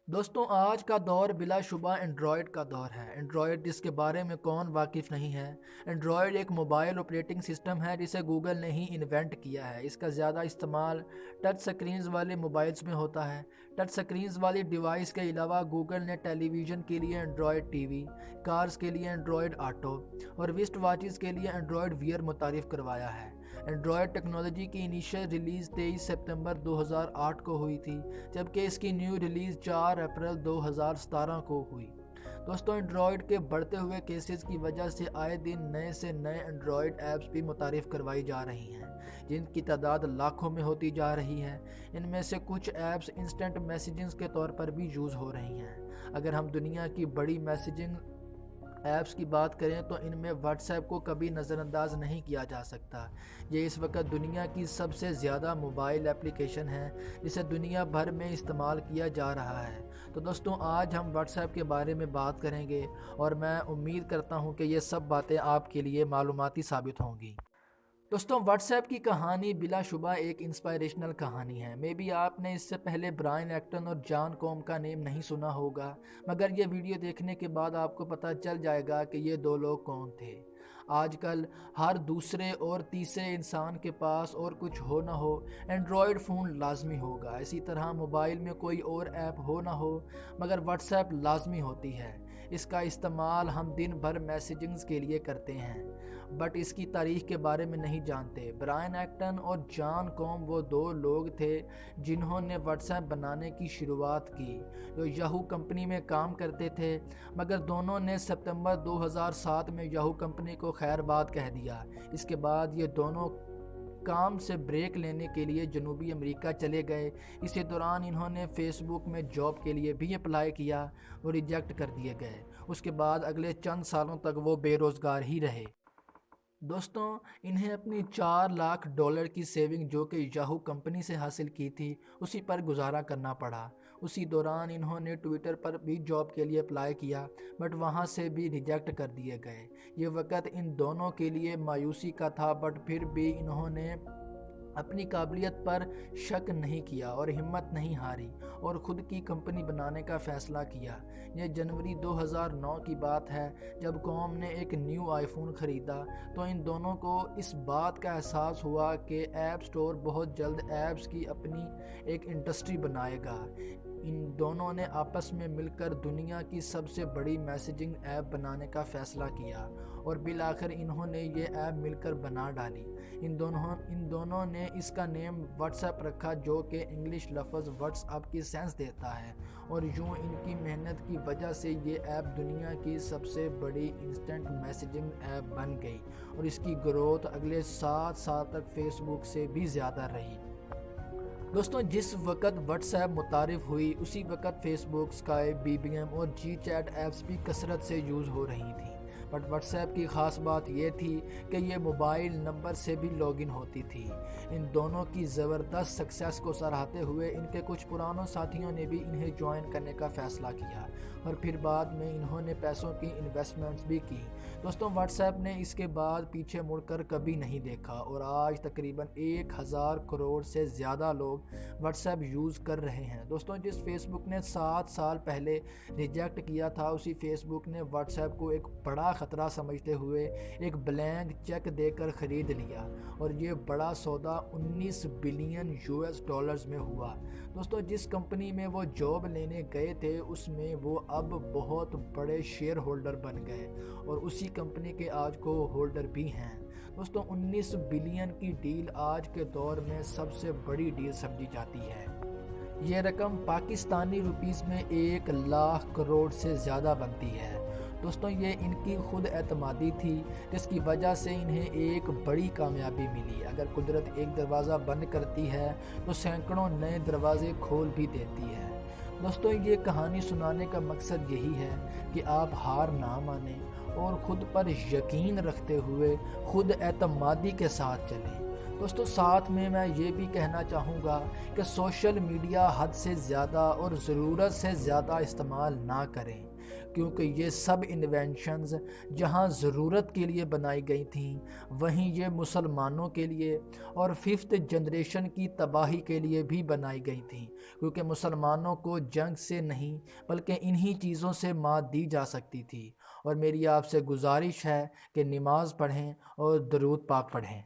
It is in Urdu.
دوستوں آج کا دور بلا شبہ اینڈرائڈ کا دور ہے۔ اینڈرائڈ جس کے بارے میں کون واقف نہیں ہے۔ اینڈرائڈ ایک موبائل آپریٹنگ سسٹم ہے جسے گوگل نے ہی انوینٹ کیا ہے۔ اس کا زیادہ استعمال ٹچ سکرینز والے موبائلز میں ہوتا ہے۔ ٹچ سکرینز والی ڈیوائس کے علاوہ گوگل نے ٹیلی ویژن کے لیے اینڈرائڈ ٹی وی، کارز کے لیے اینڈرائڈ آٹو اور وسٹ واچز کے لیے اینڈرائڈ ویئر متعارف کروایا ہے۔ اینڈرائڈ ٹیکنالوجی کی انیشل ریلیز 23 سپتمبر 2008 کو ہوئی تھی، جبکہ اس کی نیو ریلیز 4 اپریل 2017 کو ہوئی۔ دوستوں اینڈرائڈ کے بڑھتے ہوئے کیسز کی وجہ سے آئے دن نئے سے نئے اینڈرائڈ ایپس بھی متعارف کروائی جا رہی ہیں، جن کی تعداد لاکھوں میں ہوتی جا رہی ہے۔ ان میں سے کچھ ایپس انسٹنٹ میسیجنگ کے طور پر بھی یوز ہو رہی ہیں۔ اگر ہم دنیا کی بڑی میسیجنگ ایپس کی بات کریں تو ان میں واٹس ایپ کو کبھی نظر انداز نہیں کیا جا سکتا۔ یہ اس وقت دنیا کی سب سے زیادہ موبائل اپلیکیشن ہے جسے دنیا بھر میں استعمال کیا جا رہا ہے۔ تو دوستوں آج ہم واٹس ایپ کے بارے میں بات کریں گے اور میں امید کرتا ہوں کہ یہ سب باتیں آپ کے لیے معلوماتی ثابت ہوں گی۔ دوستوں واٹس ایپ کی کہانی بلا شبہ ایک انسپائریشنل کہانی ہے۔ مے بی آپ نے اس سے پہلے برائن ایکٹن اور جان کوم کا نیم نہیں سنا ہوگا، مگر یہ ویڈیو دیکھنے کے بعد آپ کو پتہ چل جائے گا کہ یہ دو لوگ کون تھے۔ آج کل ہر دوسرے اور تیسرے انسان کے پاس اور کچھ ہو نہ ہو اینڈرائڈ فون لازمی ہوگا۔ اسی طرح موبائل میں کوئی اور ایپ ہو نہ ہو مگر واٹس ایپ لازمی ہوتی ہے۔ اس کا استعمال ہم دن بھر میسیجنگز کے لیے کرتے ہیں، بٹ اس کی تاریخ کے بارے میں نہیں جانتے۔ برائن ایکٹن اور جان کوم وہ دو لوگ تھے جنہوں نے واٹس ایپ بنانے کی شروعات کی، جو یاہو کمپنی میں کام کرتے تھے، مگر دونوں نے ستمبر 2007 میں یاہو کمپنی کو خیر بات کہہ دیا۔ اس کے بعد یہ دونوں کام سے بریک لینے کے لیے جنوبی امریکہ چلے گئے۔ اسی دوران انہوں نے فیس بک میں جاب کے لیے بھی اپلائی کیا، وہ ریجیکٹ کر دیے گئے۔ اس کے بعد اگلے چند سالوں تک وہ بے روزگار ہی رہے۔ دوستوں انہیں اپنی $4 لاکھ کی سیونگ جو کہ یاہو کمپنی سے حاصل کی تھی اسی پر گزارا کرنا پڑا۔ اسی دوران انہوں نے ٹویٹر پر بھی جاب کے لیے اپلائی کیا، بٹ وہاں سے بھی ریجیکٹ کر دیے گئے۔ یہ وقت ان دونوں کے لیے مایوسی کا تھا، بٹ پھر بھی انہوں نے اپنی قابلیت پر شک نہیں کیا اور ہمت نہیں ہاری اور خود کی کمپنی بنانے کا فیصلہ کیا۔ یہ جنوری 2009 کی بات ہے جب کوم نے ایک نیو آئی فون خریدا تو ان دونوں کو اس بات کا احساس ہوا کہ ایپ سٹور بہت جلد ایپس کی اپنی ایک انڈسٹری بنائے گا۔ ان دونوں نے آپس میں مل کر دنیا کی سب سے بڑی میسیجنگ ایپ بنانے کا فیصلہ کیا اور بالآخر انہوں نے یہ ایپ مل کر بنا ڈالی۔ ان دونوں نے اس کا نیم واٹس ایپ رکھا جو کہ انگلش لفظ واٹس اپ کی سینس دیتا ہے، اور یوں ان کی محنت کی وجہ سے یہ ایپ دنیا کی سب سے بڑی انسٹنٹ میسیجنگ ایپ بن گئی اور اس کی گروتھ اگلے 7 سال تک فیس بک سے بھی زیادہ رہی۔ دوستوں جس وقت واٹس ایپ متعارف ہوئی اسی وقت فیس بک، اسکائپ، BBM اور جی چیٹ ایپس بھی کثرت سے یوز ہو رہی تھیں، بٹ واٹس ایپ کی خاص بات یہ تھی کہ یہ موبائل نمبر سے بھی لاگ ان ہوتی تھی۔ ان دونوں کی زبردست سکسیس کو سراہتے ہوئے ان کے کچھ پرانوں ساتھیوں نے بھی انہیں جوائن کرنے کا فیصلہ کیا اور پھر بعد میں انہوں نے پیسوں کی انویسٹمنٹس بھی کی۔ دوستوں واٹس ایپ نے اس کے بعد پیچھے مڑ کر کبھی نہیں دیکھا اور آج تقریباً 1000 کروڑ سے زیادہ لوگ واٹس ایپ یوز کر رہے ہیں۔ دوستوں جس فیس بک نے 7 سال پہلے ریجیکٹ کیا تھا اسی فیس بک نے واٹس ایپ کو ایک بڑا خطرہ سمجھتے ہوئے ایک بلینک چیک دے کر خرید لیا اور یہ بڑا سودا $19 بلین میں ہوا۔ دوستوں جس کمپنی میں وہ جاب لینے گئے تھے اس میں وہ اب بہت بڑے شیئر ہولڈر بن گئے اور اسی کمپنی کے آج کو ہولڈر بھی ہیں۔ دوستوں 19 بلین کی ڈیل آج کے دور میں سب سے بڑی ڈیل سمجھی جاتی ہے۔ یہ رقم پاکستانی روپیز میں 1 لاکھ کروڑ سے زیادہ بنتی ہے۔ دوستوں یہ ان کی خود اعتمادی تھی جس کی وجہ سے انہیں ایک بڑی کامیابی ملی۔ اگر قدرت ایک دروازہ بند کرتی ہے تو سینکڑوں نئے دروازے کھول بھی دیتی ہے۔ دوستوں یہ کہانی سنانے کا مقصد یہی ہے کہ آپ ہار نہ مانیں اور خود پر یقین رکھتے ہوئے خود اعتمادی کے ساتھ چلیں۔ دوستو ساتھ میں یہ بھی کہنا چاہوں گا کہ سوشل میڈیا حد سے زیادہ اور ضرورت سے زیادہ استعمال نہ کریں۔ کیونکہ یہ سب انوینشنز جہاں ضرورت کے لیے بنائی گئی تھیں وہیں یہ مسلمانوں کے لیے اور 5th جنریشن کی تباہی کے لیے بھی بنائی گئی تھیں، کیونکہ مسلمانوں کو جنگ سے نہیں بلکہ انہی چیزوں سے مات دی جا سکتی تھی۔ اور میری آپ سے گزارش ہے کہ نماز پڑھیں اور درود پاک پڑھیں۔